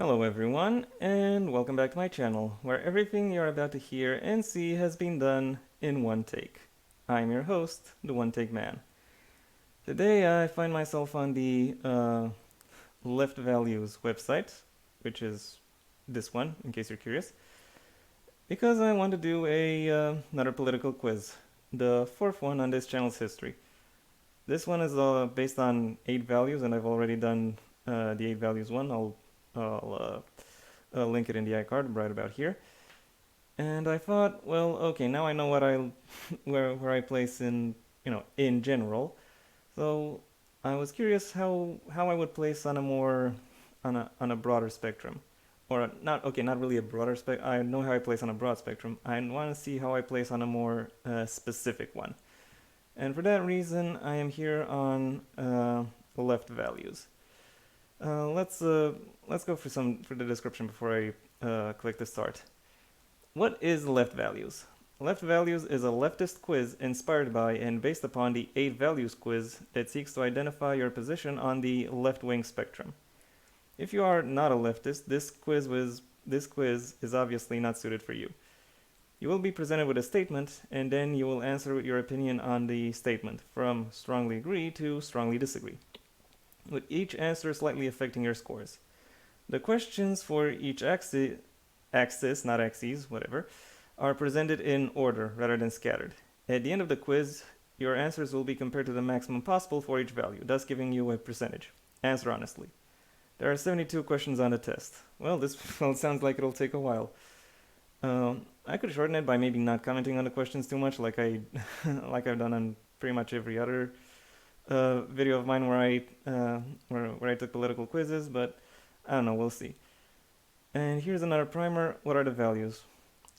Hello everyone, and welcome back to my channel, where everything you're about to hear and see has been done in one take. I'm your host, the One Take Man. Today I find myself on the Left Values website, which is this one, in case you're curious, because I want to do another political quiz, the fourth one on this channel's history. This one is based on 8 values, and I've already done the 8 values one. I'll link it in the iCard right about here. And I thought, well, okay, now I know what I where I place in general. So I was curious how I would place on a more on a broader spectrum, or not really a broader spec. I know how I place on a broad spectrum. I want to see how I place on a more specific one. And for that reason, I am here on left values. Let's go for the description before I click the start. What is left values? Left values is a leftist quiz inspired by and based upon the 8 values quiz that seeks to identify your position on the left-wing spectrum. If you are not a leftist, this quiz is obviously not suited for you. You will be presented with a statement, and then you will answer with your opinion on the statement, from strongly agree to strongly disagree, with each answer slightly affecting your scores. The questions for each axis, not axes, whatever, are presented in order rather than scattered. At the end of the quiz, your answers will be compared to the maximum possible for each value, thus giving you a percentage. Answer honestly. There are 72 questions on the test. Well, this sounds like it'll take a while. I could shorten it by maybe not commenting on the questions too much, like like I've done on pretty much every other video of mine where I took political quizzes, but I don't know, we'll see. And here's another primer. What are the values?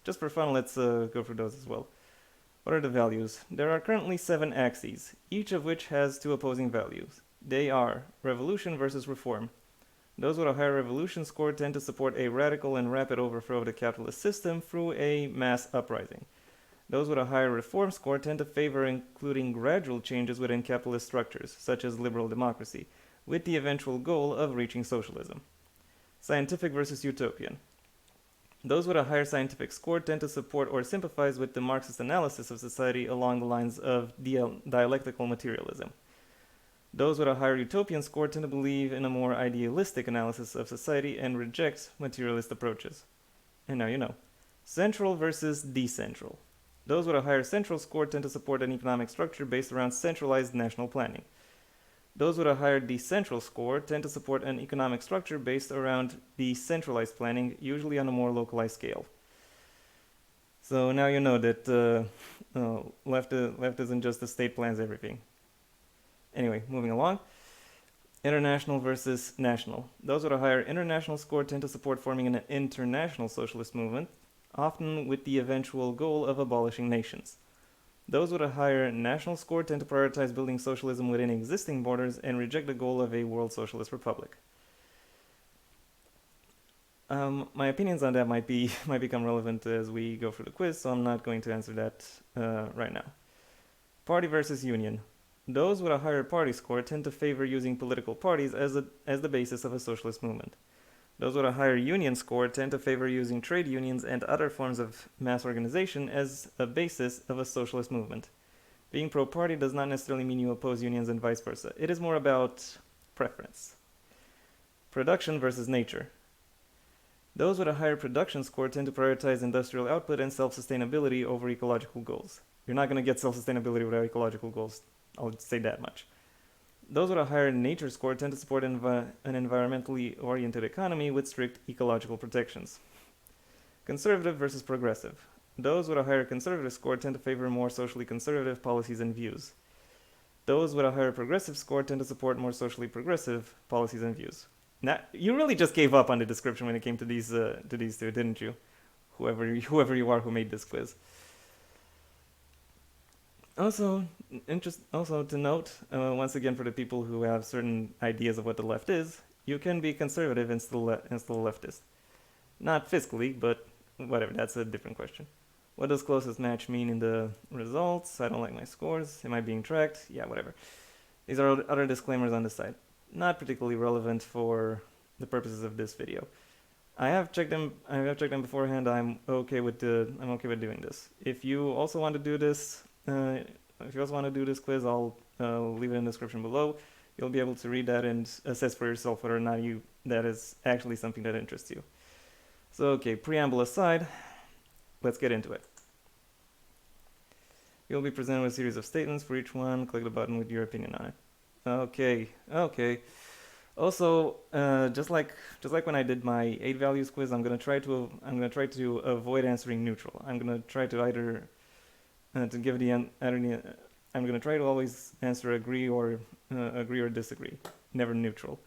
Just for fun, let's go through those as well. What are the values? There are currently 7 axes, each of which has 2 opposing values. They are revolution versus reform. Those with a higher revolution score tend to support a radical and rapid overthrow of the capitalist system through a mass uprising. Those with a higher reform score tend to favor including gradual changes within capitalist structures, such as liberal democracy, with the eventual goal of reaching socialism. Scientific versus utopian. Those with a higher scientific score tend to support or sympathize with the Marxist analysis of society along the lines of dialectical materialism. Those with a higher utopian score tend to believe in a more idealistic analysis of society and reject materialist approaches. And now you know. Central versus decentral. Those with a higher central score tend to support an economic structure based around centralized national planning. Those with a higher decentral score tend to support an economic structure based around decentralized planning, usually on a more localized scale. So now you know that left isn't just the state plans everything. Anyway, moving along. International versus national. Those with a higher international score tend to support forming an international socialist movement, often with the eventual goal of abolishing nations. Those with a higher national score tend to prioritize building socialism within existing borders and reject the goal of a world socialist republic. My opinions on that might become relevant as we go through the quiz, so I'm not going to answer that right now. Party versus union. Those with a higher party score tend to favor using political parties as the basis of a socialist movement. Those with a higher union score tend to favor using trade unions and other forms of mass organization as a basis of a socialist movement. Being pro-party does not necessarily mean you oppose unions and vice versa. It is more about preference. Production versus nature. Those with a higher production score tend to prioritize industrial output and self-sustainability over ecological goals. You're not going to get self-sustainability without ecological goals. I'll say that much. Those with a higher nature score tend to support an environmentally oriented economy with strict ecological protections. Conservative versus progressive. Those with a higher conservative score tend to favor more socially conservative policies and views. Those with a higher progressive score tend to support more socially progressive policies and views. Now, you really just gave up on the description when it came to these two, didn't you? Whoever you are who made this quiz. Also to note, once again, for the people who have certain ideas of what the left is, you can be conservative and still leftist. Not fiscally, but whatever, that's a different question. What does closest match mean in the results? I don't like my scores. Am I being tracked? Yeah, whatever. These are other disclaimers on the side. Not particularly relevant for the purposes of this video. I have checked them. I have checked them beforehand. I'm okay with doing this. If you also want to do this, if you also want to do this quiz, I'll leave it in the description below. You'll be able to read that and assess for yourself whether or not that is actually something that interests you. So, okay, preamble aside, let's get into it. You'll be presented with a series of statements. For each one, click the button with your opinion on it. Okay. Also, just like when I did my 8 values quiz, I'm gonna try to avoid answering neutral. I'm gonna try to either to give the I'm gonna try to always answer agree or disagree, never neutral,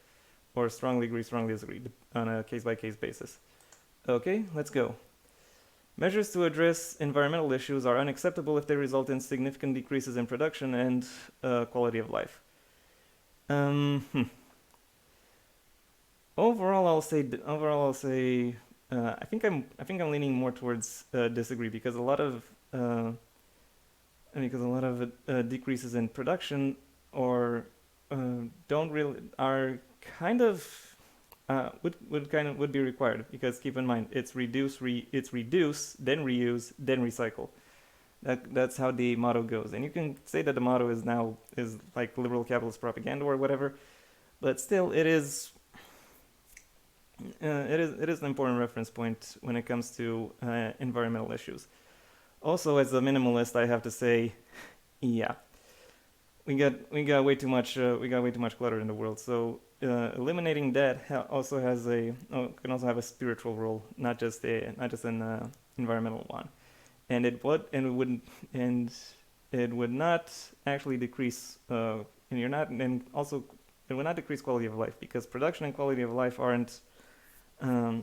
or strongly agree, strongly disagree on a case-by-case basis. Okay, let's go. Measures to address environmental issues are unacceptable if they result in significant decreases in production and quality of life. Overall, I'll say. I think I'm leaning more towards disagree because a lot of decreases in production or don't really are kind of would be required because keep in mind it's reduce, then reuse, then recycle. That's how the motto goes, and you can say that the motto is like liberal capitalist propaganda or whatever, but still it is an important reference point when it comes to environmental issues. Also, as a minimalist, I have to say, yeah, we got way too much clutter in the world. So eliminating that can also have a spiritual role, not just an environmental one. And it would not actually decrease it would not decrease quality of life because production and quality of life aren't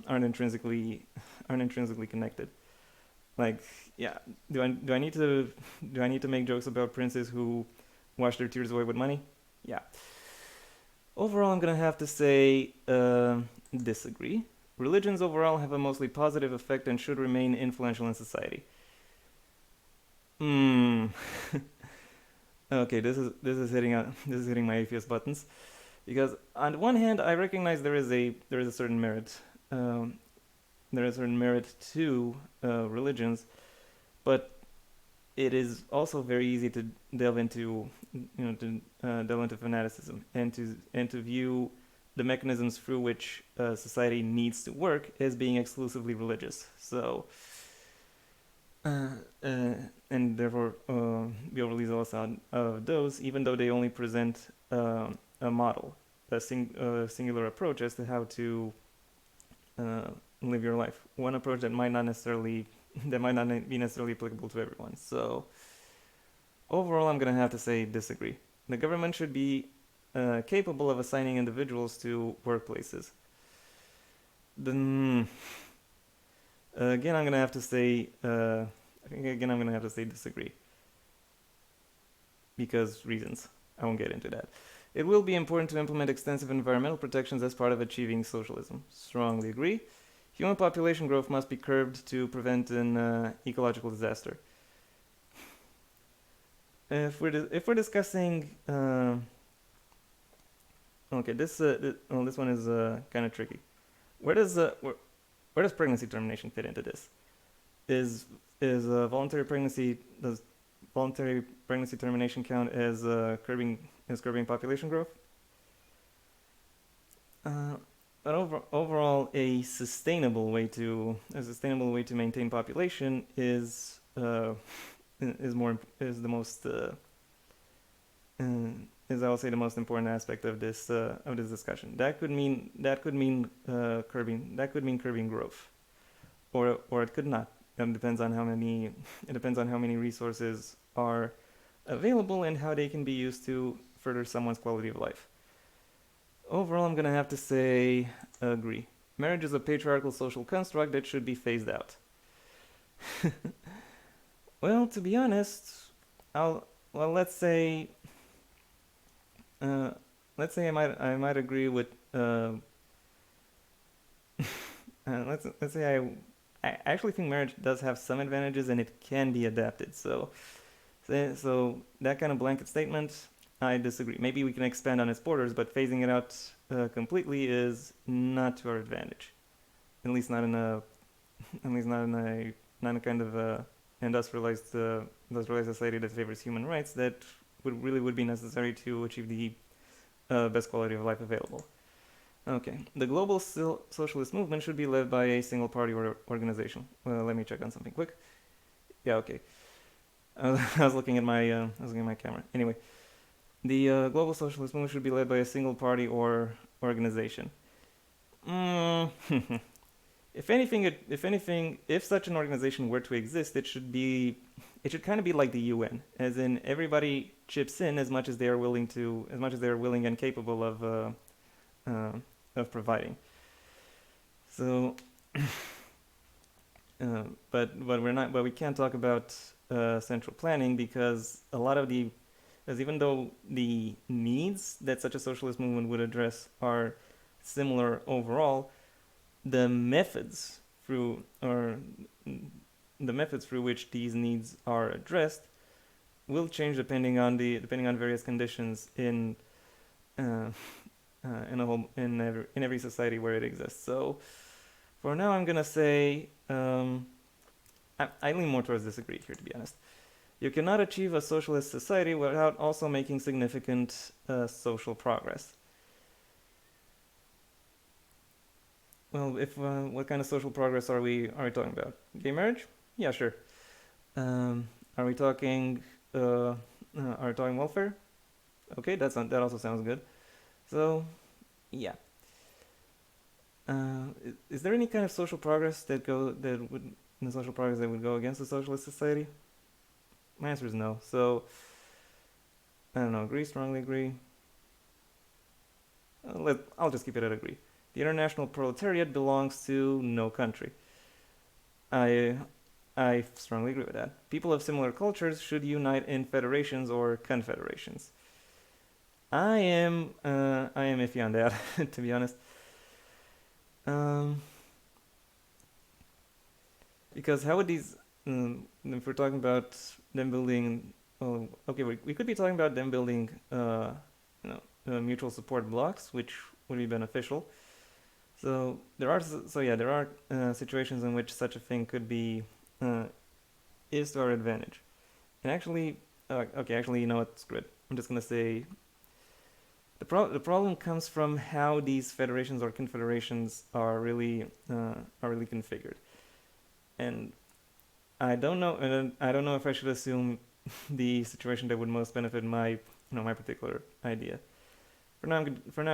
intrinsically connected. Like, yeah, do I need to make jokes about princes who wash their tears away with money? Yeah. Overall, I'm gonna have to say disagree. Religions overall have a mostly positive effect and should remain influential in society. Hmm. Okay, this is hitting my atheist buttons because on the one hand, I recognize there is a certain merit. There is a certain merit to religions, but it is also very easy to delve into fanaticism and to view the mechanisms through which society needs to work as being exclusively religious. So and therefore be overly zealous of those, even though they only present a model, a singular approach as to how to live your life. One approach that might not be necessarily applicable to everyone. So overall, I'm gonna have to say disagree. The government should be capable of assigning individuals to workplaces. Then again, I'm gonna have to say. Again, I'm gonna have to say disagree because reasons. I won't get into that. It will be important to implement extensive environmental protections as part of achieving socialism. Strongly agree. Human population growth must be curbed to prevent an ecological disaster. If we're discussing, okay, this one is kind of tricky. Where does pregnancy termination fit into this? Is voluntary pregnancy does voluntary pregnancy termination count as curbing population growth? But overall, a sustainable way to maintain population is the most I will say the most important aspect of this discussion. That could mean curbing growth, or it could not. It depends on how many resources are available and how they can be used to further someone's quality of life. Overall, I'm gonna have to say agree. Marriage is a patriarchal social construct that should be phased out. Well, to be honest, let's say I might agree with let's say I actually think marriage does have some advantages and it can be adapted. So that kind of blanket statement, I disagree. Maybe we can expand on its borders, but phasing it out completely is not to our advantage. at least not in a at least not in a kind of industrialized society that favors human rights that would be necessary to achieve the best quality of life available. Okay, the global socialist movement should be led by a single party or organization. Well, let me check on something quick. Yeah, okay. I was looking at my camera. Anyway, the global socialist movement should be led by a single party or organization. Mm, if such an organization were to exist, it should kind of be like the UN, as in everybody chips in as much as they are willing and capable uh, of providing. So, but we can't talk about central planning because even though the needs that such a socialist movement would address are similar overall, the methods through or the methods through which these needs are addressed will change depending on various conditions uh, in every society where it exists. So for now, I'm gonna say I lean more towards disagree here, to be honest. You cannot achieve a socialist society without also making significant social progress. Well, if what kind of social progress are we talking about? Gay marriage? Yeah, sure. Are we talking welfare? Okay, that also sounds good. So, yeah. Is there any kind of social progress that would go against a socialist society? My answer is no. So I don't know. Agree, strongly agree. I'll just keep it at agree. The international proletariat belongs to no country. I I strongly agree with that. People of similar cultures should unite in federations or confederations. I am iffy on that, to be honest. Um, because how would if we're talking about them building, oh, okay, we could be talking about them building, mutual support blocks, which would be beneficial. There are situations in which such a thing could be, uh, is to our advantage. And actually, you know what? Screw it. I'm just gonna say the problem comes from how these federations or confederations are really configured. And I don't know if I should assume the situation that would most benefit my particular idea. For now,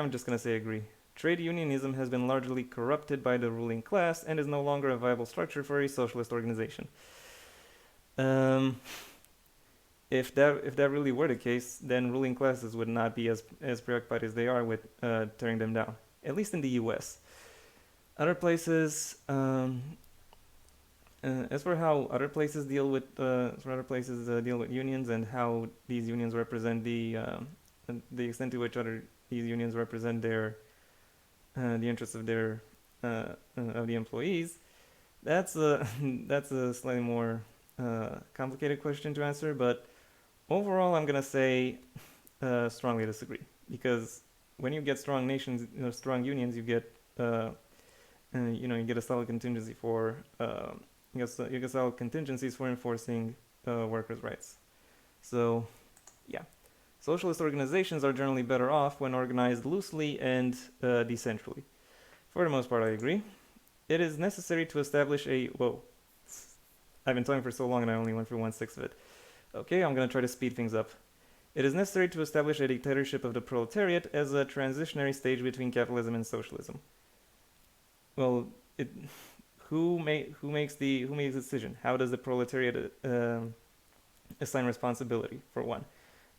I'm just gonna say agree. Trade unionism has been largely corrupted by the ruling class and is no longer a viable structure for a socialist organization. Um, if that really were the case, then ruling classes would not be as preoccupied as they are with tearing them down. At least in the U.S. Other places, as for how other places deal with unions and how these unions represent the extent to which these unions represent the interests of the employees, that's a that's a slightly more complicated question to answer. But overall, I'm gonna say strongly disagree because when you get strong nations, strong unions, you get you get a solid contingency for you get solid contingencies for enforcing workers' rights. So, yeah. Socialist organizations are generally better off when organized loosely and decentrally. For the most part, I agree. It is necessary to establish a. Whoa. I've been talking for so long and I only went through 1/6 of it. Okay, I'm going to try to speed things up. It is necessary to establish a dictatorship of the proletariat as a transitionary stage between capitalism and socialism. Well, who makes the decision? How does the proletariat assign responsibility, for one?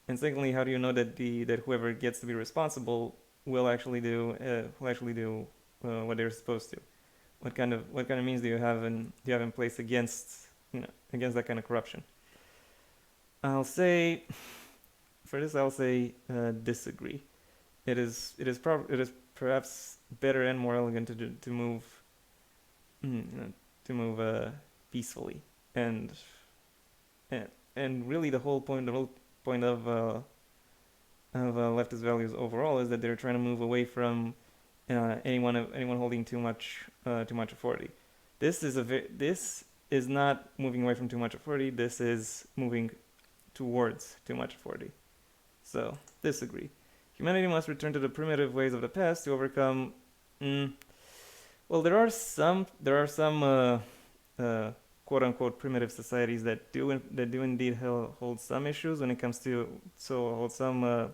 And secondly, how do you know that whoever gets to be responsible will actually do what they're supposed to? What kind of means do you have in place against that kind of corruption? I'll say disagree. It is perhaps better and more elegant to move peacefully and really the whole point of leftist values overall is that they're trying to move away from anyone holding too much authority. This is not moving away from too much authority. This is moving towards too much authority. So disagree. Humanity must return to the primitive ways of the past to overcome. Mm, well, there are some quote unquote primitive societies that do indeed hold some issues when it comes to hold some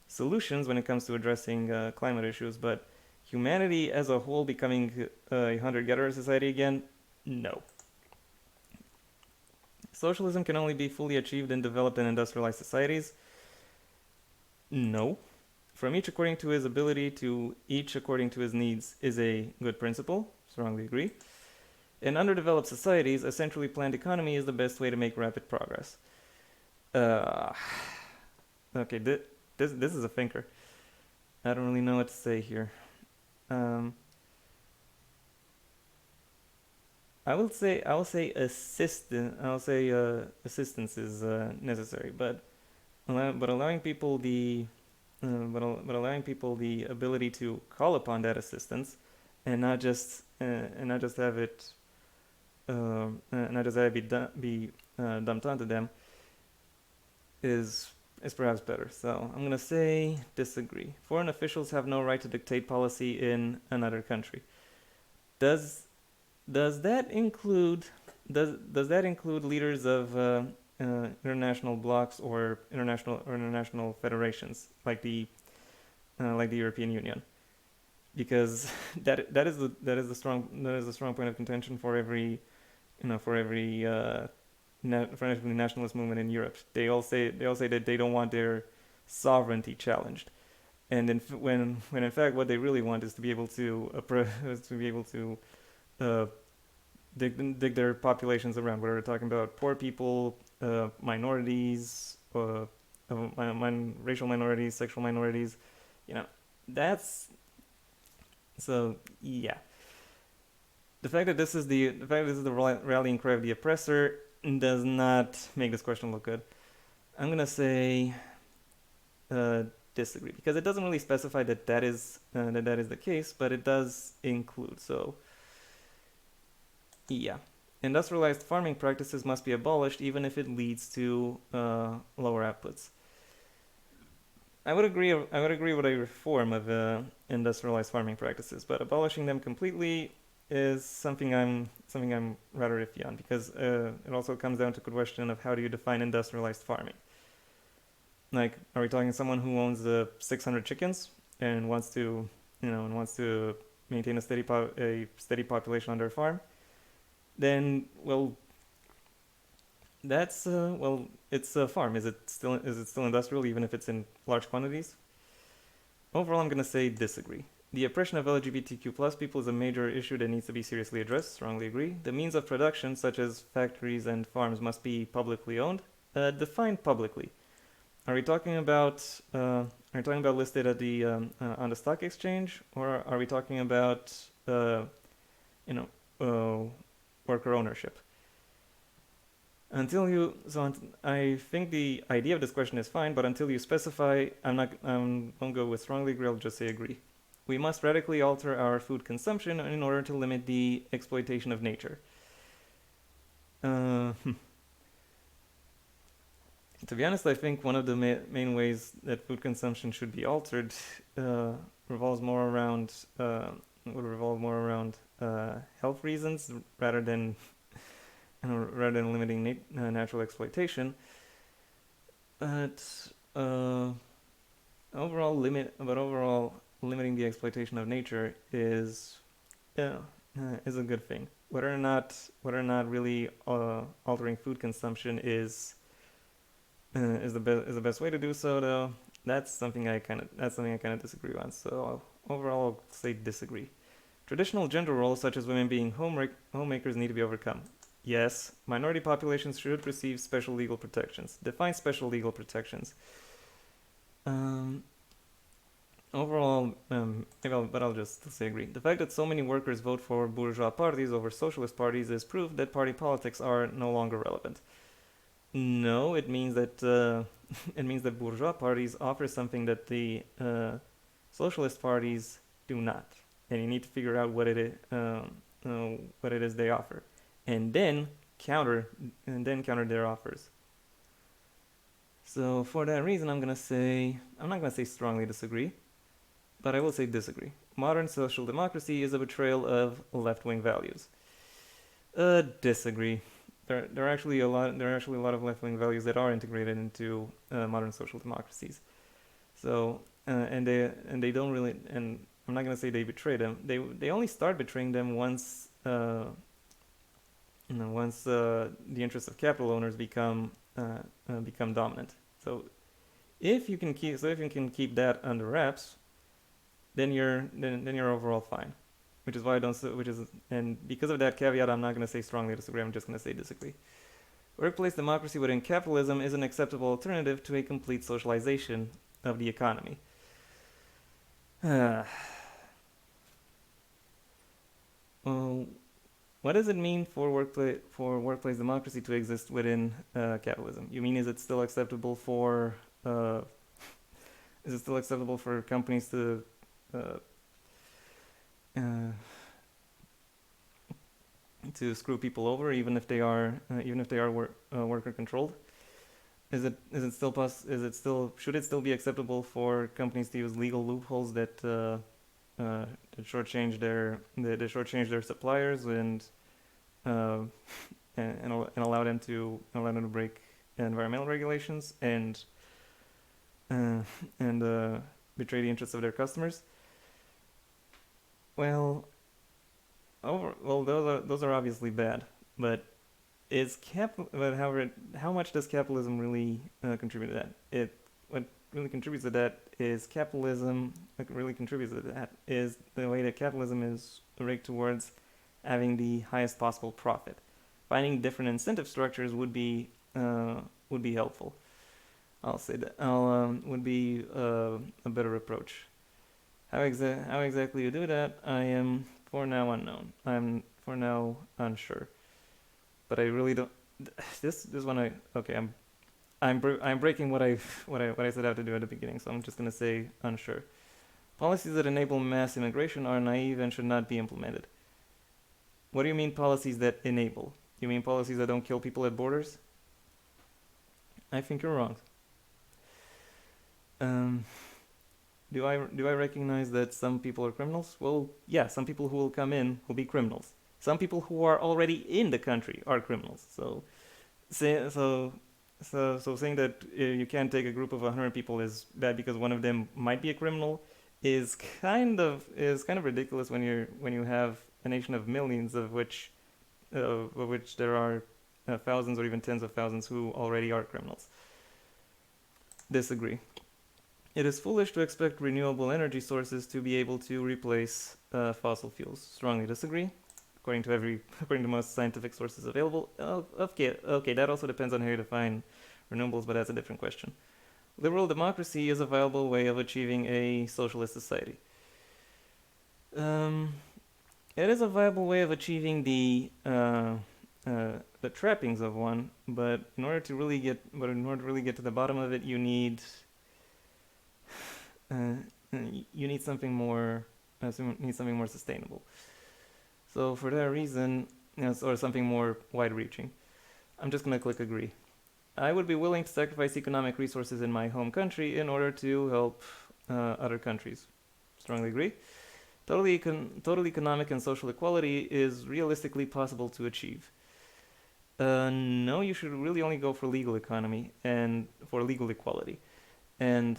solutions when it comes to addressing climate issues, but humanity as a whole becoming a hunter-gatherer society again, no. Socialism can only be fully achieved in developed and industrialized societies. No. From each according to his ability to each according to his needs is a good principle. Strongly agree. In underdeveloped societies, a centrally planned economy is the best way to make rapid progress. Uh, okay, this is a thinker. I don't really know what to say here. Um, I will say assistance is necessary, but allowing people the ability to call upon that assistance, and not just have it dumped onto them is perhaps better. So I'm gonna say disagree. Foreign officials have no right to dictate policy in another country. Does does that include does that include leaders of international blocs or international federations like the European Union? Because that is the strong point of contention for every for every for every nationalist movement in Europe. They all say that they don't want their sovereignty challenged, and when in fact what they really want is to be able to uh, dig their populations around. Whether we're talking about poor people, minorities, racial minorities, sexual minorities, you know, that's so yeah. The fact that this is the rallying cry of the oppressor does not make this question look good. I'm gonna say uh, disagree because it doesn't really specify that is the case, but it does include. So yeah, industrialized farming practices must be abolished even if it leads to lower outputs. I would agree with a reform of industrialized farming practices, but abolishing them completely is something I'm rather iffy on because it also comes down to the question of how do you define industrialized farming? Like, are we talking someone who owns 600 chickens and wants to maintain a steady population on their farm? Then, well, it's a farm. Is it still industrial even if it's in large quantities? Overall, I'm gonna say disagree. The oppression of LGBTQ plus people is a major issue that needs to be seriously addressed. Strongly agree. The means of production, such as factories and farms, must be publicly owned. Defined publicly. Are we talking about listed at the on the stock exchange, or are we talking about you know worker ownership? I think the idea of this question is fine, but until you specify, won't go with strongly agree. I'll just say agree. We must radically alter our food consumption in order to limit the exploitation of nature. Uh, to be honest, I think one of the main ways that food consumption should be altered uh, revolves more around would revolve more around health reasons rather than limiting natural exploitation. But uh, overall, limiting the exploitation of nature uh, is a good thing. Whether or not really altering food consumption is the best way to do so, though. That's something I kind of disagree on. So overall, I'll say disagree. Traditional gender roles, such as women being homemakers, need to be overcome. Yes, minority populations should receive special legal protections. Define special legal protections. Um, Overall, but I'll just say agree. The fact that so many workers vote for bourgeois parties over socialist parties is proof that party politics are no longer relevant. No, it means that it means that bourgeois parties offer something that the socialist parties do not, and you need to figure out what it is they offer, and then counter their offers. So for that reason, I'm not gonna say strongly disagree, but I will say disagree. Modern social democracy is a betrayal of left-wing values. Disagree. There are actually a lot of left-wing values that are integrated into modern social democracies. So and they don't really, and I'm not gonna say they betray them. They only start betraying them once once the interests of capital owners become dominant. So if you can keep that under wraps, then you're overall fine. Which is why I don't. Which is and because of that caveat, I'm not going to say strongly disagree. I'm just going to say disagree. Workplace democracy within capitalism is an acceptable alternative to a complete socialization of the economy. Well, what does it mean for workplace democracy to exist within capitalism? You mean uh, is it still acceptable for companies uh, uh, to screw people over even if they are worker controlled? Is it still should it still be acceptable for companies to use legal loopholes that shortchange their suppliers uh, and allow them to break environmental regulations uh, and betray the interests of their customers? Well, those are obviously bad, but however, how much does capitalism really contribute to that? What really contributes to that is capitalism. What really contributes to that is the way that capitalism is rigged towards having the highest possible profit. Finding different incentive structures would be helpful. I'll say that. Would be a better approach. How exactly you do that, I am for now unknown. I'm for now unsure. But I really don't. This one I okay. I'm breaking what I set out to do at the beginning. So I'm just gonna say unsure. Policies that enable mass immigration are naive and should not be implemented. What do you mean policies that enable? You mean policies that don't kill people at borders? I think you're wrong. Um, do I recognize that some people are criminals? Well, yeah, some people who will come in will be criminals. Some people who are already in the country are criminals. Say, so, so saying that you can't take a group of 100 people is bad because one of them might be a criminal is kind of ridiculous when you have a nation of millions of which there are thousands or even tens of thousands who already are criminals. Disagree. It is foolish to expect renewable energy sources to be able to replace fossil fuels. Strongly disagree. According to most scientific sources available. Okay, that also depends on how you define renewables, but that's a different question. Liberal democracy is a viable way of achieving a socialist society. Um, it is a viable way of achieving the trappings of one, but in order to really get to the bottom of it, uh, you need something more sustainable. So for that reason, or something more wide-reaching, I'm just gonna click agree. I would be willing to sacrifice economic resources in my home country in order to help other countries. Strongly agree. Total economic and social equality is realistically possible to achieve. No, you should really only go for legal economy and for legal equality, and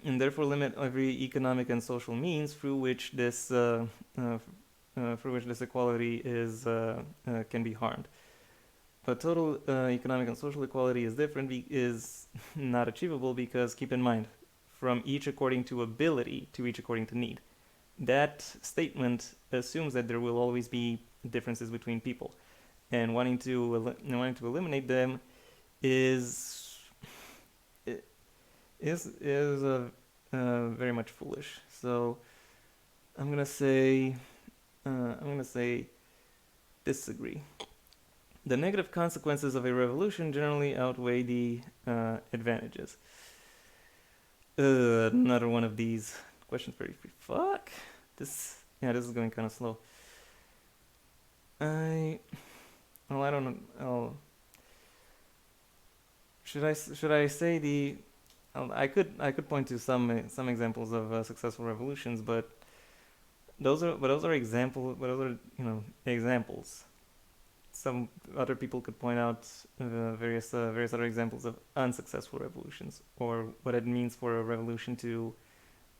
and therefore limit every economic and social means through which this equality can be harmed. But total economic and social equality is not achievable because keep in mind, from each according to ability to each according to need. That statement assumes that there will always be differences between people, and wanting to eliminate them is very much foolish. So I'm gonna say disagree. The negative consequences of a revolution generally outweigh the advantages. Another one of these question's very free. Fuck. This is going kind of slow. I well, I don't know. Should I say the? I could point to some examples of successful revolutions, but those are examples. Some other people could point out various other examples of unsuccessful revolutions, or what it means for a revolution to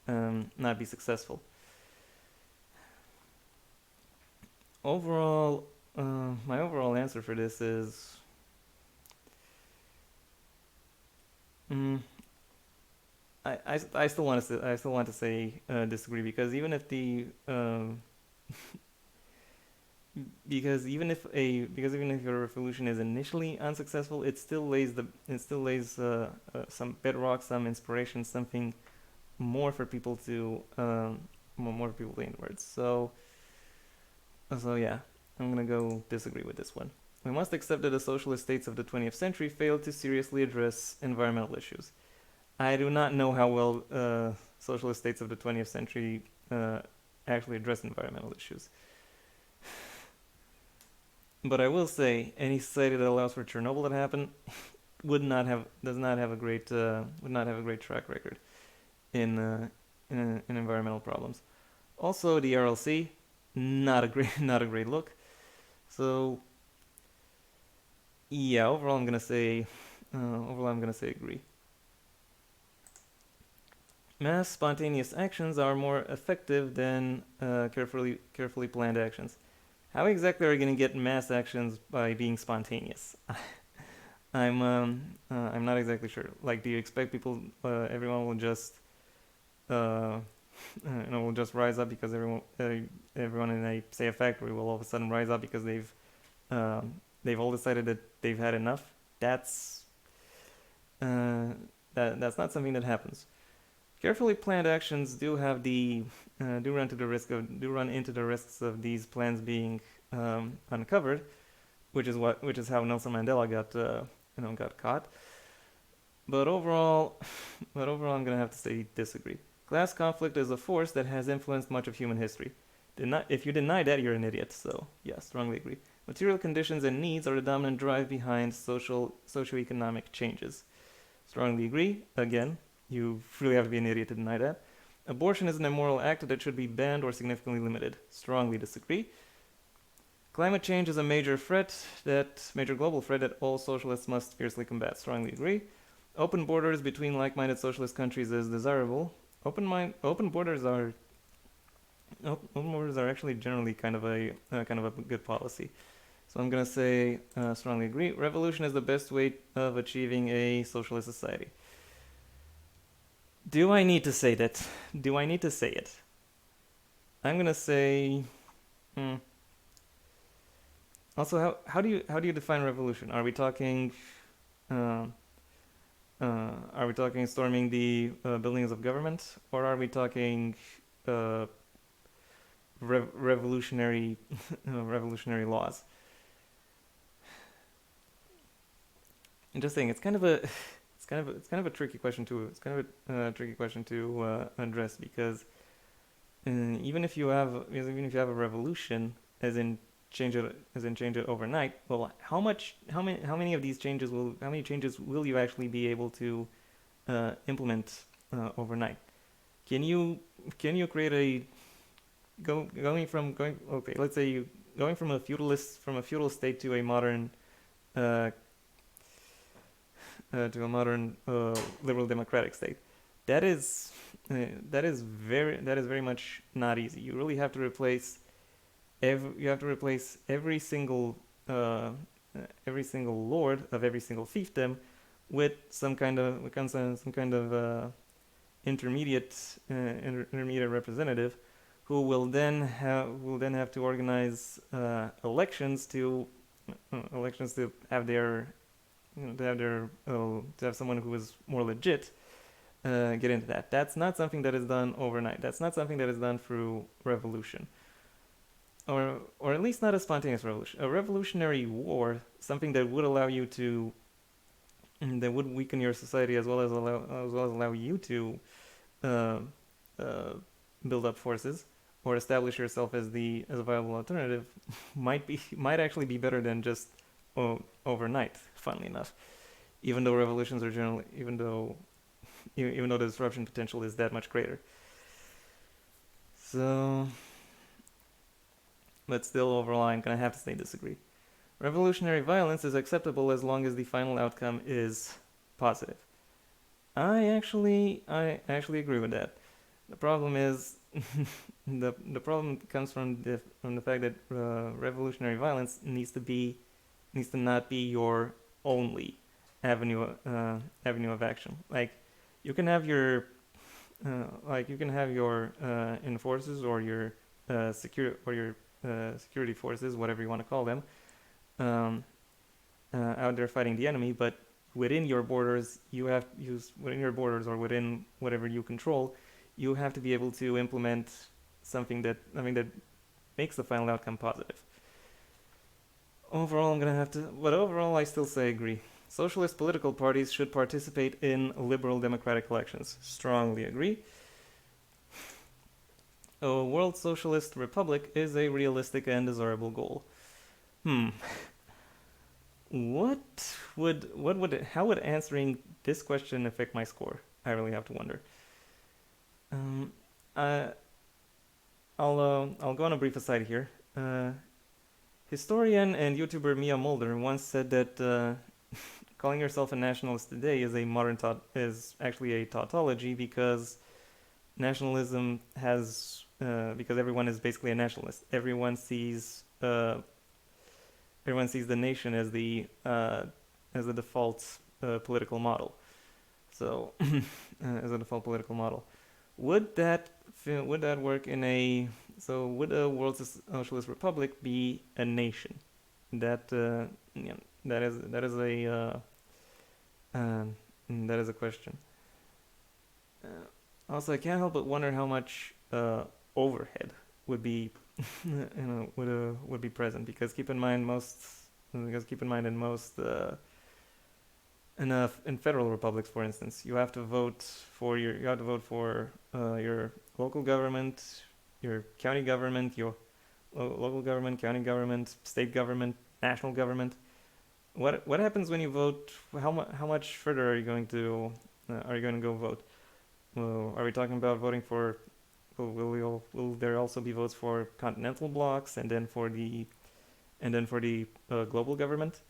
not be successful. Overall, my overall answer for this is, mm, I still want to say disagree, because even if your revolution is initially unsuccessful, it still lays some bedrock, some inspiration, something more for people to lean towards. So yeah, I'm gonna go disagree with this one. We must accept that the socialist states of the 20th century failed to seriously address environmental issues. I do not know how well socialist states of the 20th century actually address environmental issues. But I will say, any society that allows for Chernobyl to happen would not have a great track record in environmental problems. Also, the RLC, not a great not a great look. So yeah, overall I'm gonna say agree. Mass spontaneous actions are more effective than carefully planned actions. How exactly are you gonna get mass actions by being spontaneous? I'm not exactly sure. Like, do you expect everyone will just uh, will just rise up because everyone in a factory will all of a sudden rise up because they've all decided that they've had enough? That's uh, that's not something that happens. Carefully planned actions do run into the risks of these plans being uncovered, which is how Nelson Mandela got caught. But overall, I'm gonna have to say disagree. Class conflict is a force that has influenced much of human history. If you deny that, you're an idiot. So yeah, strongly agree. Material conditions and needs are the dominant drive behind socioeconomic changes. Strongly agree. Again, you really have to be an idiot to deny that. Abortion is an immoral act that should be banned or significantly limited. Strongly disagree. Climate change is a major global threat that all socialists must fiercely combat. Strongly agree. Open borders between like-minded socialist countries is desirable. Open borders are actually generally kind of a good policy. So I'm gonna say strongly agree. Revolution is the best way of achieving a socialist society. Do I need to say that? Do I need to say it? I'm gonna say. Also, how do you define revolution? Uh, are we talking storming the buildings of government, or are we talking uh, revolutionary revolutionary laws? Interesting. It's kind of a tricky question to address, because even if you have a revolution, as in change it overnight, well, how many changes will you actually be able to implement overnight? Can you create let's say you going from a feudal state to a modern uh, liberal democratic state. That is very much not easy. You really have to replace uh, every single lord of every single fiefdom with some kind of intermediate representative, who will then have to organize elections to have their to have someone who is more legit get into that. That's not something that is done overnight. That's not something that is done through revolution, or at least not a spontaneous revolution. A revolutionary war, something that would allow you to that would weaken your society, as well as allow you to uh, uh, build up forces or establish yourself as a viable alternative might actually be better than just overnight. Funnily enough, even though revolutions are generally even though the disruption potential is that much greater. So, but still, overall, I'm gonna have to say disagree. Revolutionary violence is acceptable as long as the final outcome is positive. I actually agree with that. The problem is the problem comes from the fact that revolutionary violence needs to not be your only avenue of action. Like you can have your enforcers or your security forces, whatever you want to call them, um, out there fighting the enemy, but within your borders, you have to use within your borders or within whatever you control, you have to be able to implement something that makes the final outcome positive. Overall, I'm gonna have to, but overall, I still say agree. Socialist political parties should participate in liberal democratic elections. Strongly agree. A world socialist republic is a realistic and desirable goal. Hmm. How would answering this question affect my score? I really have to wonder. Um, I, I'll go on a brief aside here. Historian and YouTuber Mia Mulder once said that calling yourself a nationalist today is actually a tautology because nationalism has because everyone is basically a nationalist. Everyone sees the nation as the default political model. So as a default political model, would that work in a would a world socialist republic be a nation? That yeah, uh, that is a question. Also, I can't help but wonder how much overhead would be would be present keep in mind in most in federal republics, for instance, you have to vote for your local government, your county government, your local government, county government, state government, national government. What happens when you vote? How much further are you going to go vote? Are we talking about voting for? Will there also be votes for continental blocks and then for the global government?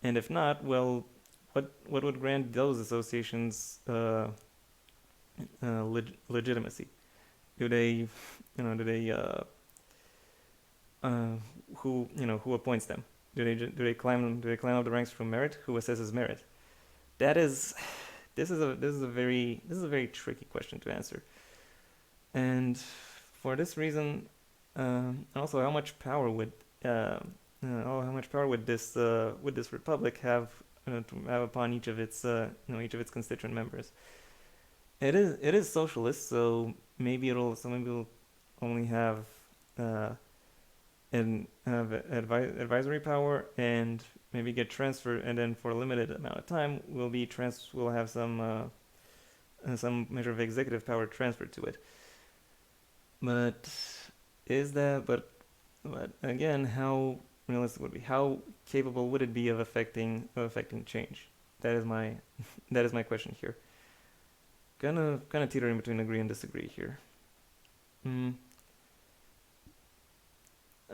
And if not, well, what would grant those associations legitimacy? Do they, do they who appoints them? Do they climb up the ranks from merit? Who assesses merit? That is this is a very tricky question to answer. And for this reason, also how much power would this republic have to have upon each of its constituent members? It is socialist, so maybe it'll only have advisory power and maybe get transferred, and then for a limited amount of time we'll have some measure of executive power transferred to it. But is that but again, how realistic would it be? How capable would it be of affecting change? That is my that is my question here. Kind of teetering between agree and disagree here. Mm,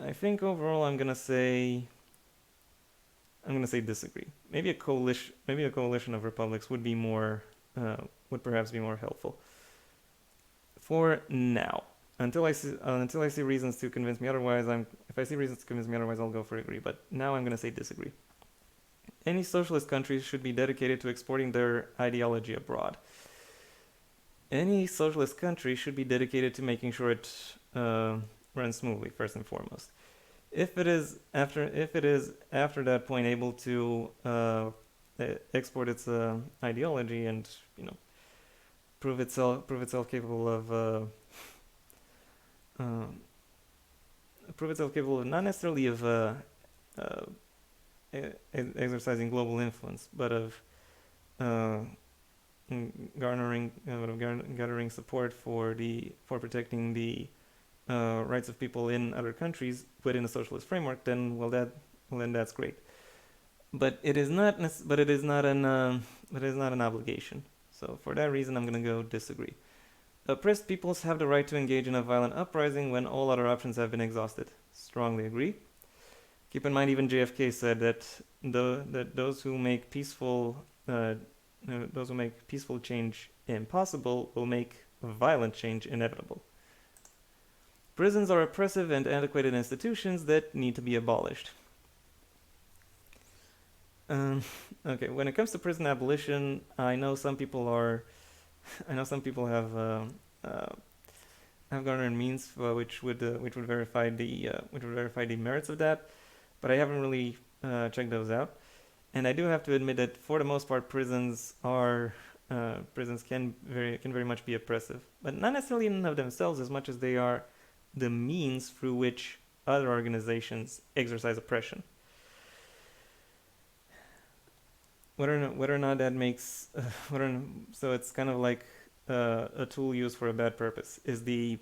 I think overall I'm gonna say disagree. Maybe a coalition of republics would perhaps be more helpful for now. Until I see reasons to convince me otherwise, if I see reasons to convince me otherwise, I'll go for agree. But now I'm gonna say disagree. Any socialist countries should be dedicated to exporting their ideology abroad. Any socialist country should be dedicated to making sure it runs smoothly, first and foremost. If it is after that point able to export its ideology and prove itself capable of not necessarily of uh, exercising global influence, but of uh, gathering support for protecting the rights of people in other countries within a socialist framework, then then that's great. But it is not but it is not an obligation. So for that reason, I'm gonna go disagree. Oppressed peoples have the right to engage in a violent uprising when all other options have been exhausted. Strongly agree. Keep in mind, even JFK said that those who make peaceful change impossible will make violent change inevitable. Prisons are oppressive and antiquated institutions that need to be abolished. Um, okay, when it comes to prison abolition, I know some people uh, have garnered means which would verify the merits of that, but I haven't really checked those out. And I do have to admit that for the most part, prisons can very much be oppressive, but not necessarily in and of themselves as much as they are the means through which other organizations exercise oppression. Whether or not that makes so it's kind of like a tool used for a bad purpose. Is the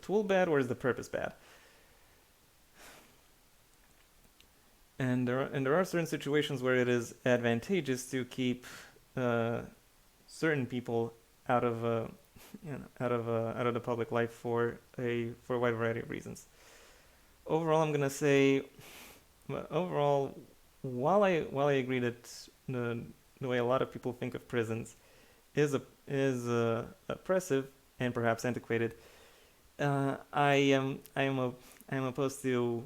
tool bad or is the purpose bad? And there are certain situations where it is advantageous to keep certain people out of out of the public life for a wide variety of reasons. Overall, I'm gonna say, overall, while I agree that the way a lot of people think of prisons is oppressive and perhaps antiquated, I am opposed to.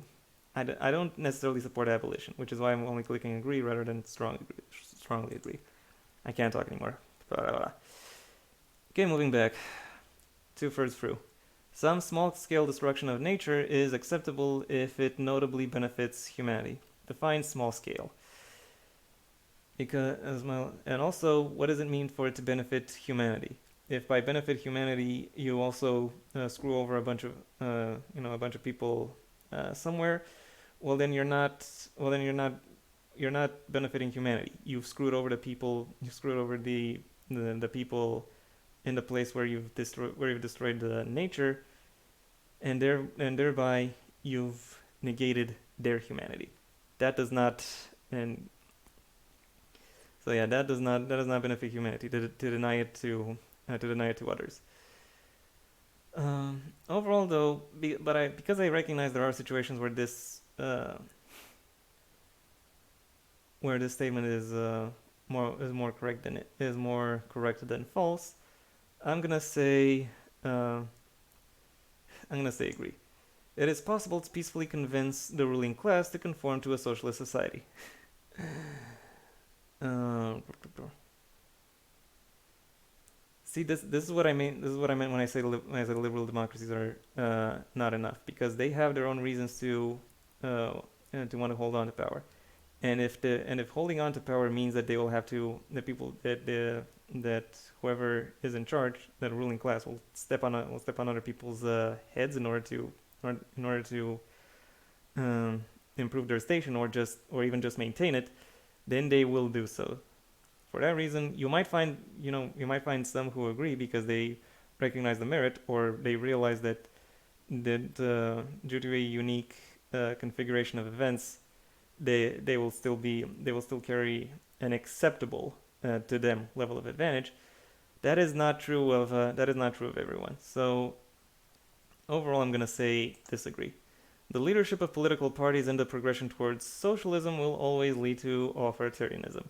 I don't necessarily support abolition, which is why I'm only clicking agree rather than strongly agree. I can't talk anymore. Blah, blah, blah. Okay, moving back. 2/3 through. Some small-scale destruction of nature is acceptable if it notably benefits humanity. Define small scale. And also, what does it mean for it to benefit humanity? If by benefit humanity you also screw over a bunch of a bunch of people somewhere, well then you're not benefiting humanity. You've screwed over the people. You've screwed over the people in the place where you've destroyed the nature, and thereby you've negated their humanity. That does not and so yeah, that does not benefit humanity to deny it to others. Overall, though, because I recognize there are situations where this statement is more correct than false. I'm gonna say agree. It is possible to peacefully convince the ruling class to conform to a socialist society. Uh, See, this is what I mean. This is what I meant when I say liberal democracies are not enough, because they have their own reasons to want to hold on to power, and if holding on to power means that they will have to the people that whoever is in charge, that ruling class, will step on other people's heads in order to improve their station, or even just maintain it, then they will do so. For that reason, you might find some who agree because they recognize the merit, or they realize that due to a unique configuration of events, they will still carry an acceptable to them level of advantage. That is not true of everyone. So overall, I'm gonna say disagree. The leadership of political parties and the progression towards socialism will always lead to authoritarianism.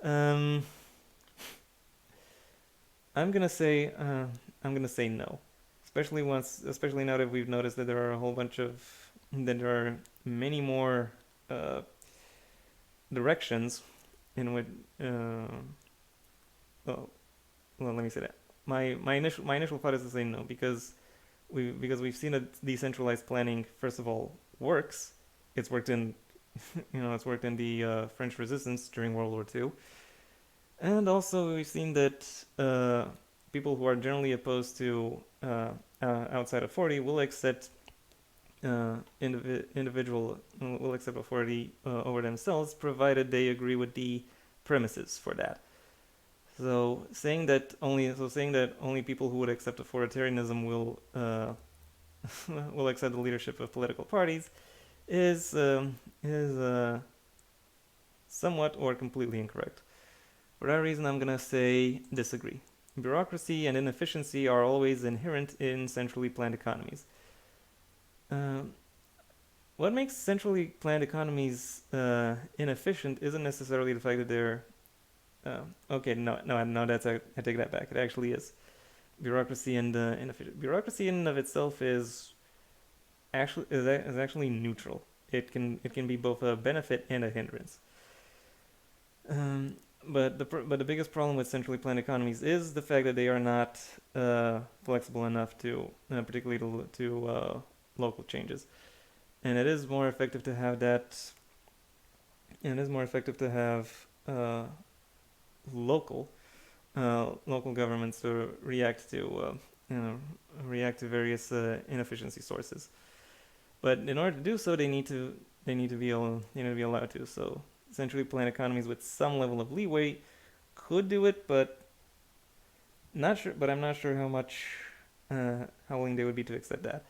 Um, I'm gonna say no, especially now that we've noticed that there are many more uh, directions in which. Oh, well, let me say that my initial thought is to say no, because we've seen that decentralized planning, first of all, works. It's worked in it's worked in the French Resistance during World War II. And also, we've seen that people who are generally opposed to outside authority will accept authority over themselves, provided they agree with the premises for that. Saying that only people who would accept authoritarianism will will accept the leadership of political parties is somewhat or completely incorrect. For that reason, I'm gonna say disagree. Bureaucracy and inefficiency are always inherent in centrally planned economies. Um, what makes centrally planned economies inefficient isn't necessarily the fact that they're okay. No, I take that back. It actually is bureaucracy and inefficient. Bureaucracy in and of itself is actually neutral. It can be both a benefit and a hindrance. Um, but the biggest problem with centrally planned economies is the fact that they are not flexible enough to particularly to local changes, and it is more effective to have that. And it is more effective to have local local governments to you know react to various inefficiency sources. But in order to do so, they need to be allowed to. So centrally planned economies with some level of leeway could do it, but not sure. But I'm not sure how willing they would be to accept that.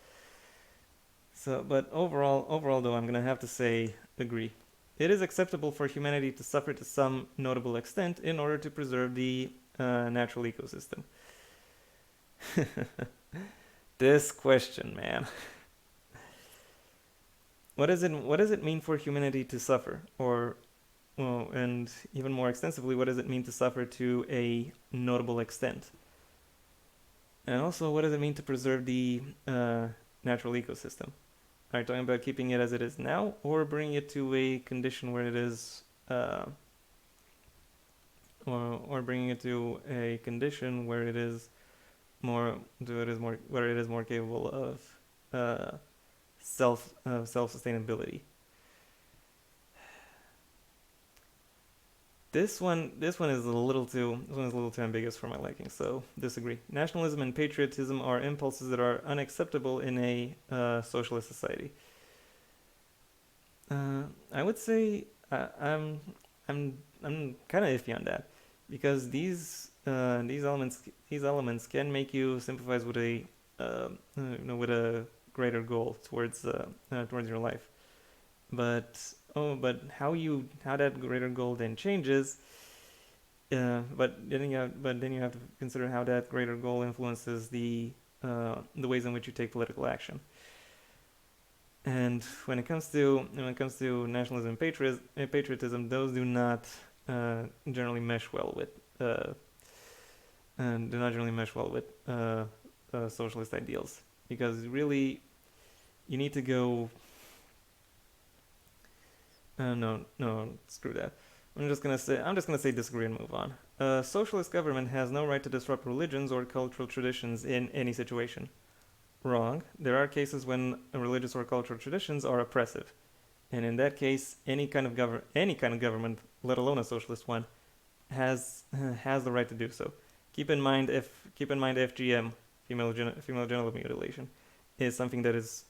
So, but overall though, I'm gonna have to say agree. It is acceptable for humanity to suffer to some notable extent in order to preserve the natural ecosystem. This question, man. What does it mean for humanity to suffer? Or well, and even more extensively, what does it mean to suffer to a notable extent? And also, what does it mean to preserve the natural ecosystem? Are you talking about keeping it as it is now, or bringing it to a condition where it is, or bringing it to a condition where it is where it is more capable of self sustainability? This one is a little too ambiguous for my liking, so disagree. Nationalism and patriotism are impulses that are unacceptable in a socialist society. I would say I'm kind of iffy on that because these elements can make you sympathize with with a greater goal towards your life. But how that greater goal then changes. But then you have to consider how that greater goal influences the ways in which you take political action. And when it comes to nationalism and patriotism, those do not generally mesh well with socialist ideals because really you need to go. No, screw that. I'm just gonna say disagree and move on. A socialist government has no right to disrupt religions or cultural traditions in any situation. Wrong. There are cases when religious or cultural traditions are oppressive, and in that case, any kind of government, let alone a socialist one, has the right to do so. Keep in mind FGM, female genital mutilation, is something that is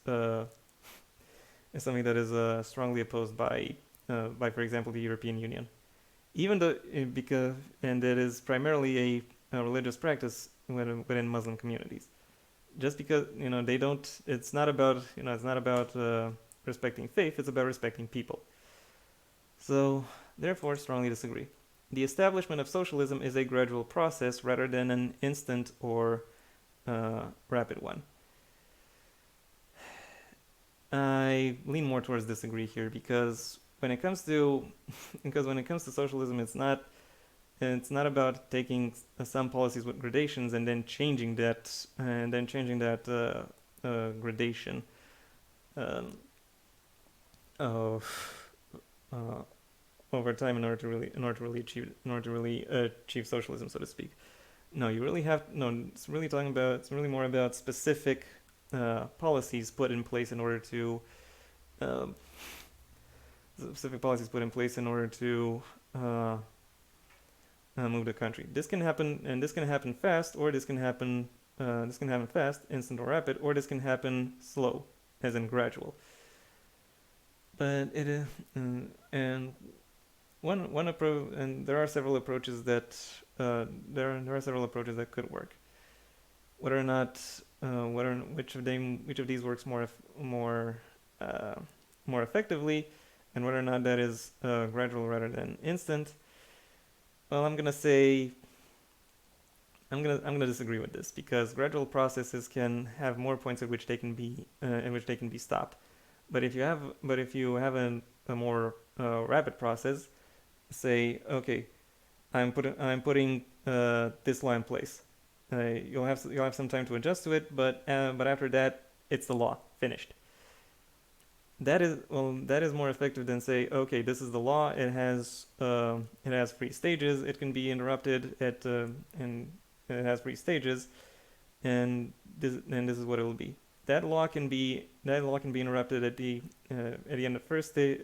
strongly opposed by, for example, the European Union. Even though, because, and it is primarily a religious practice within Muslim communities. Just because they don't, it's not about respecting faith. It's about respecting people. So, therefore, strongly disagree. The establishment of socialism is a gradual process rather than an instant or rapid one. I lean more towards disagree here because when it comes to socialism, it's not about taking some policies with gradations and then changing that gradation of over time in order to really achieve socialism, so to speak. No, you really have no. It's really more about specific policies put in place in order to um, move the country. This can happen, and this can happen fast, or this can happen fast, instant or rapid, or this can happen slow, as in gradual. But it is, and one approach, and there are several approaches that there are several approaches that could work. Whether or not which of these works more uh, more effectively, and whether or not that is gradual rather than instant. Well, I'm gonna disagree with this because gradual processes can have more points at which they can be stopped. But if you have a more rapid process, say, okay, I'm putting this law in place. You'll have some time to adjust to it, but after that, it's the law, finished. That is more effective than say, okay, this is the law. It has three stages. It can be interrupted and it has three stages, and this is what it will be. That law can be interrupted at the end of first stage,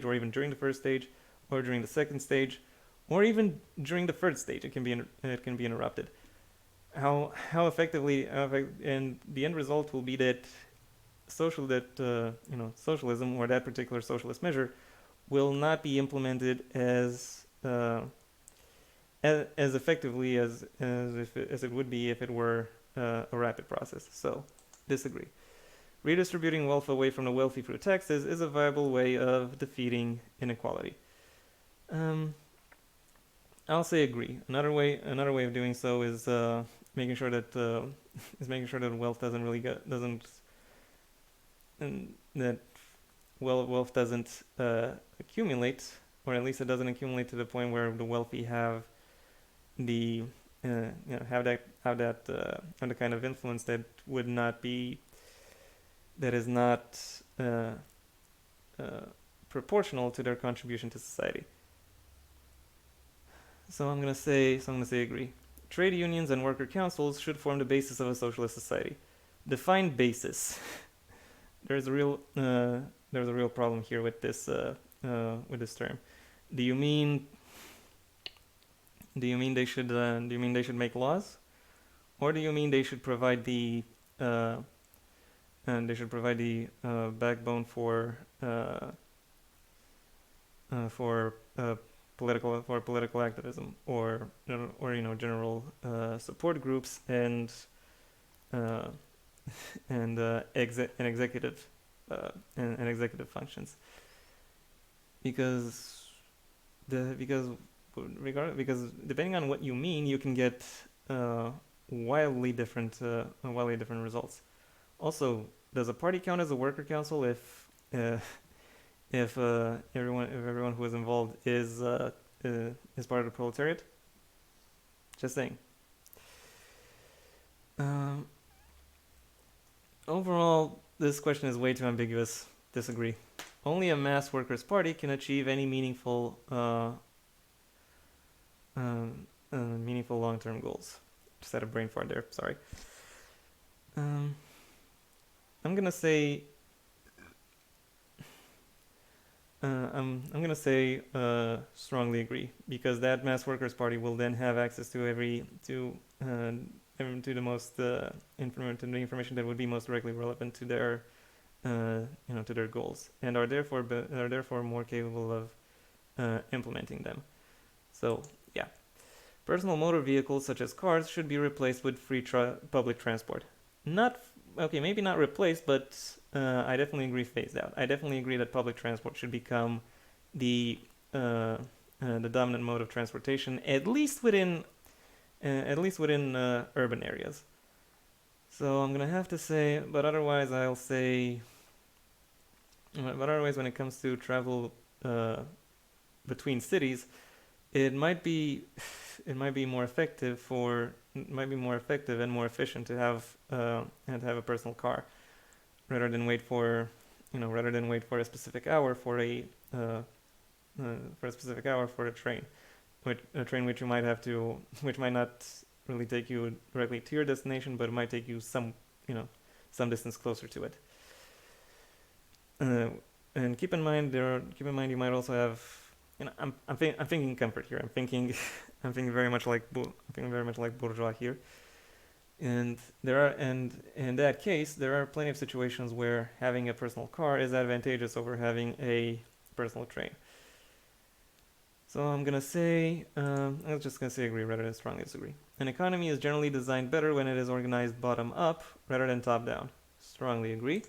or even during the first stage, or during the second stage, or even during the third stage. It can be interrupted. How effectively, and the end result will be that socialism, or that particular socialist measure, will not be implemented as effectively as it would be if it were a rapid process. So, disagree. Redistributing wealth away from the wealthy through taxes is a viable way of defeating inequality. I'll say agree. Another way of doing so is making sure that wealth doesn't and that wealth doesn't accumulate, or at least it doesn't accumulate to the point where the wealthy have the have the kind of influence that is not proportional to their contribution to society. So I'm gonna say agree. Trade unions and worker councils should form the basis of a socialist society. Define basis. There's a real problem here with this term. Do you mean they should make laws, or do you mean they should provide the backbone for political activism, or general support groups and executive functions? Because depending on what you mean, you can get wildly different results. Also, does a party count as a worker council if everyone who is involved is part of the proletariat? Just saying. Overall, this question is way too ambiguous. Disagree. Only a mass workers' party can achieve any meaningful long-term goals. Just had a brain fart there. Sorry. I'm gonna say. I'm gonna say strongly agree, because that mass workers' party will then have access to the most the information that would be most directly relevant to their to their goals, and are therefore more capable of implementing them. So yeah, personal motor vehicles such as cars should be replaced with free public transport. Maybe not replaced, but I definitely agree phased out. I definitely agree that public transport should become the dominant mode of transportation, at least within urban areas. So I'm gonna have to say, but otherwise I'll say. But otherwise, when it comes to travel between cities, it might be more effective and more efficient to have a personal car, rather than wait for a specific hour for a train, which might not really take you directly to your destination, but it might take you some distance closer to it. And keep in mind you might also have, I'm thinking comfort here. I'm thinking very much like bourgeois here. And in that case, there are plenty of situations where having a personal car is advantageous over having a personal train. So I'm just gonna say agree rather than strongly disagree. An economy is generally designed better when it is organized bottom up rather than top down. Strongly agree.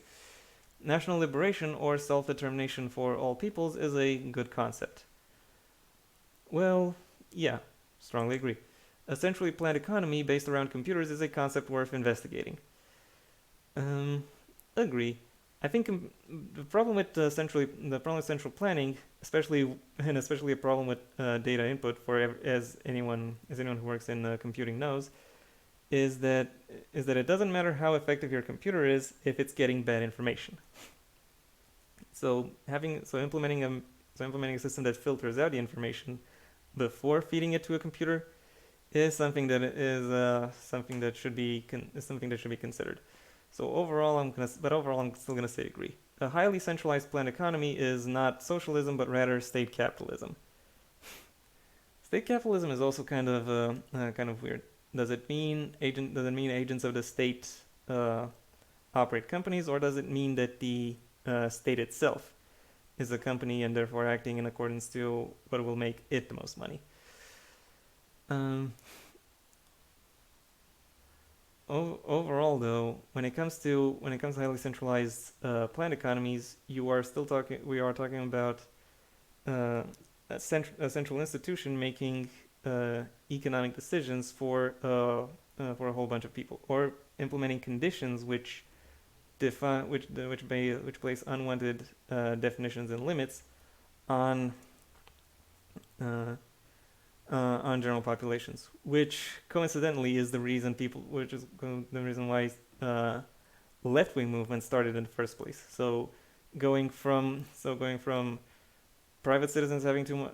National liberation or self-determination for all peoples is a good concept. Well, yeah, strongly agree. A centrally planned economy based around computers is a concept worth investigating. Um, agree. I think the problem with central planning, especially a problem with data input for anyone who works in computing knows, is that it doesn't matter how effective your computer is if it's getting bad information. So implementing a system that filters out the information before feeding it to a computer is something that should be considered. So overall I'm still gonna say agree. A highly centralized planned economy is not socialism, but rather state capitalism. State capitalism is also kind of weird. Does it mean agents of the state uh, operate companies, or does it mean that the state itself is a company and therefore acting in accordance to what will make it the most money? Um, Overall, though, when it comes to highly centralized planned economies, we are talking about uh, a central institution making economic decisions for a whole bunch of people, or implementing conditions which define which place unwanted definitions and limits on uh, on general populations, which coincidentally is the reason why left-wing movements started in the first place. So going from private citizens having too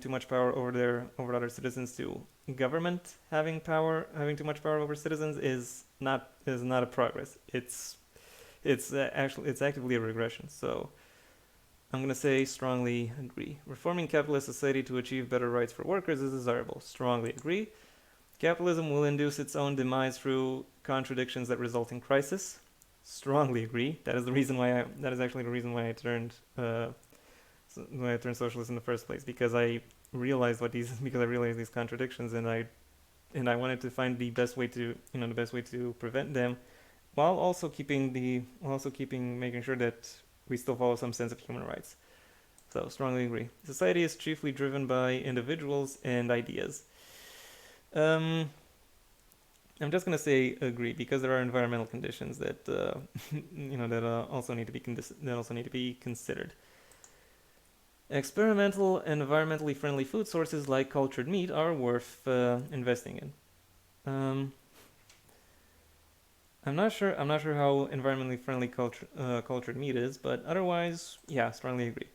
much power over other citizens to government having too much power over citizens is not a progress. It's actively a regression. So I'm going to say strongly agree. Reforming capitalist society to achieve better rights for workers is desirable. Strongly agree. Capitalism will induce its own demise through contradictions that result in crisis. Strongly agree. That is actually the reason why I turned socialist in the first place, because I realized these contradictions, and I wanted to find the best way to prevent them, while also keeping making sure that we still follow some sense of human rights. So strongly agree. Society is chiefly driven by individuals and ideas. Um, I'm just gonna say agree, because there are environmental conditions that also need to be considered. Experimental and environmentally friendly food sources like cultured meat are worth investing in. Um, I'm not sure. I'm not sure how environmentally friendly cultured meat is, but otherwise, yeah, strongly agree.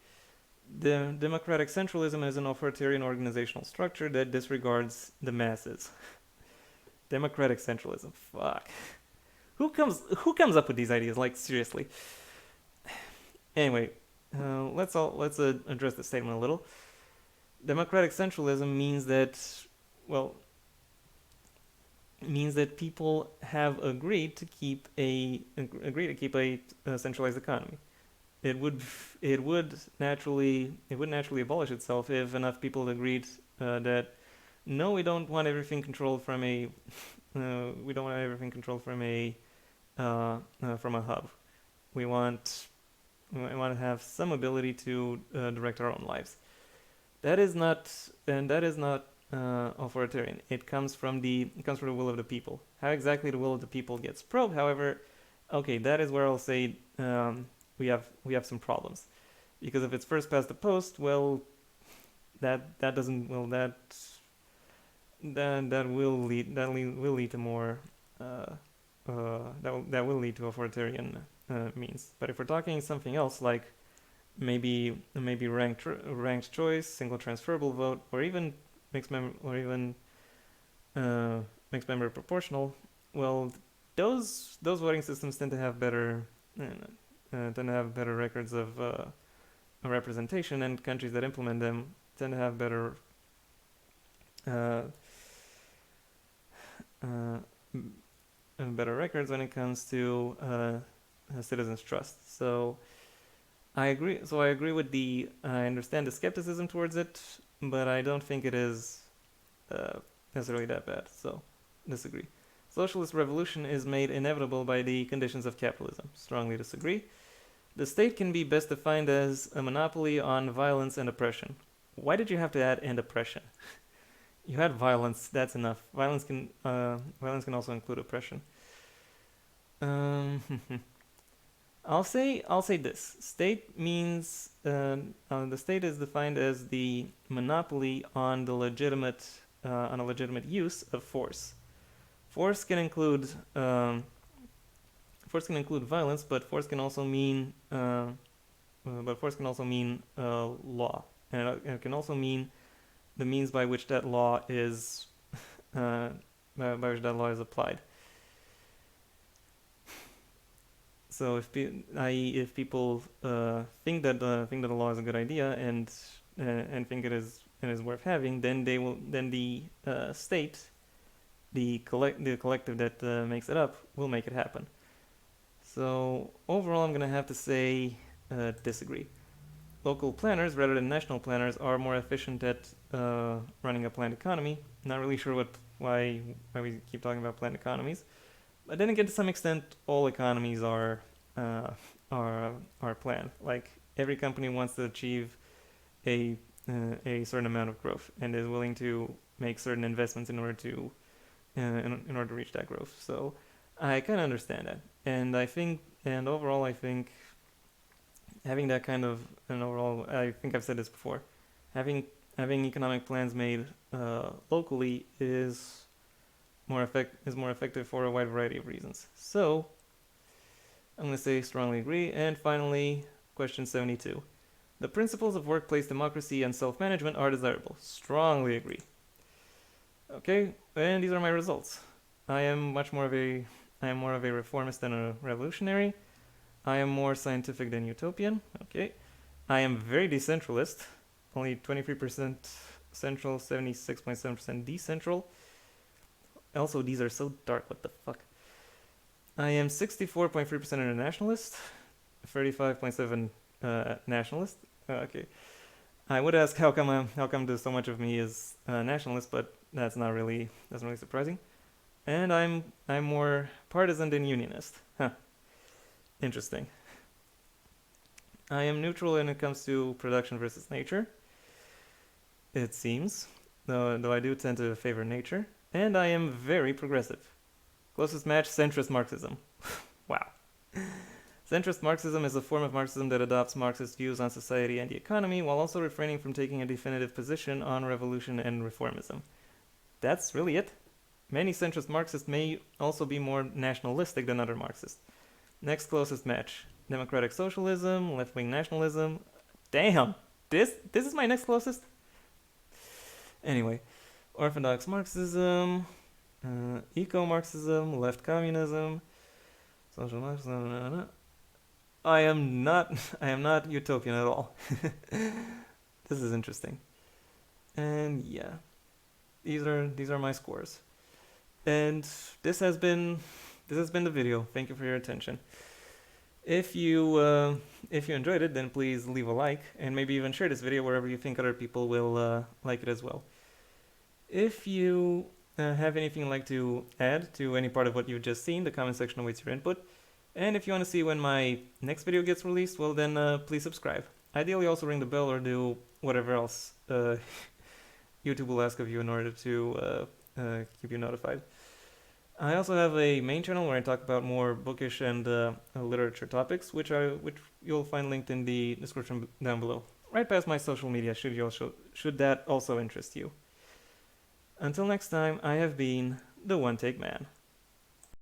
The democratic centralism is an authoritarian organizational structure that disregards the masses. Democratic centralism. Fuck. Who comes up with these ideas? Like, seriously. Anyway, let's address the statement a little. Democratic centralism well means that people have agreed to keep a centralized economy. It would it would naturally abolish itself if enough people agreed that no, we don't want everything controlled from a we don't want everything controlled from a hub. We want we want to have some ability to direct our own lives. That is not authoritarian. It comes from the will of the people. How exactly the will of the people gets probed, however, okay, that is where I'll say we have some problems, because if it's first past the post, well, that doesn't well that will lead to more that will lead to authoritarian means. But if we're talking something else like maybe ranked choice, single transferable vote, or even mixed member proportional, well, those voting systems tend to have better records of representation, and countries that implement them tend to have uh, uh, better records when it comes to citizens' trust. So I agree. So I agree with the. I understand the skepticism towards it, but I don't think it is necessarily that bad. So disagree. Socialist revolution is made inevitable by the conditions of capitalism. Strongly disagree. The state can be best defined as a monopoly on violence and oppression. Why did you have to add and oppression? You had violence. That's enough. Violence can also include oppression. Um, I'll say this. State means the state is defined as the monopoly on the legitimate on a legitimate use of force. Force can include um, force can include violence, but force can also mean law, and it can also mean the means by which that law is uh, by which that law is applied. So i.e., if people think that the law is a good idea and think it is worth having, then the state, the collective that makes it up, will make it happen. So overall, I'm gonna have to say disagree. Local planners rather than national planners are more efficient at running a planned economy. Not really sure why we keep talking about planned economies. But then again, to some extent, all economies uh, are planned. Like every company wants to achieve a a certain amount of growth and is willing to make certain investments in order to reach that growth. So I kind of understand that, and overall, I think having that kind of an overall, I think I've said this before, having having economic plans made locally is more effective for a wide variety of reasons. So I'm going to say strongly agree. And finally, question 72. The principles of workplace democracy and self-management are desirable. Strongly agree. Okay, and these are my results. I am more of a reformist than a revolutionary. I am more scientific than utopian. Okay. I am very decentralist. Only 23% central, 76.7% decentral. Also, these are so dark. What the fuck? I am 64.3% internationalist, 35.7 nationalist. Okay. I would ask how come there's so much of me is nationalist, but that's not really surprising. And I'm more partisan than unionist. Huh. Interesting. I am neutral when it comes to production versus nature. It seems, though I do tend to favor nature. And I am very progressive. Closest match, centrist Marxism. Wow. Centrist Marxism is a form of Marxism that adopts Marxist views on society and the economy while also refraining from taking a definitive position on revolution and reformism. That's really it. Many centrist Marxists may also be more nationalistic than other Marxists. Next closest match, democratic socialism, left-wing nationalism. Damn, this is my next closest. Anyway, orthodox Marxism, eco-Marxism, left communism, social Marxism. I am not I am not utopian at all. This is interesting. And yeah, these are my scores. And this has been the video. Thank you for your attention. If you enjoyed it, then please leave a like and maybe even share this video wherever you think other people will like it as well. If you have anything you'd like to add to any part of what you've just seen, the comment section awaits your input. And if you want to see when my next video gets released, well then please subscribe. Ideally also ring the bell or do whatever else YouTube will ask of you in order to keep you notified. I also have a main channel where I talk about more bookish and literature topics, which you'll find linked in the description down below, right past my social media. Should that also interest you. Until next time, I have been the One Take Man.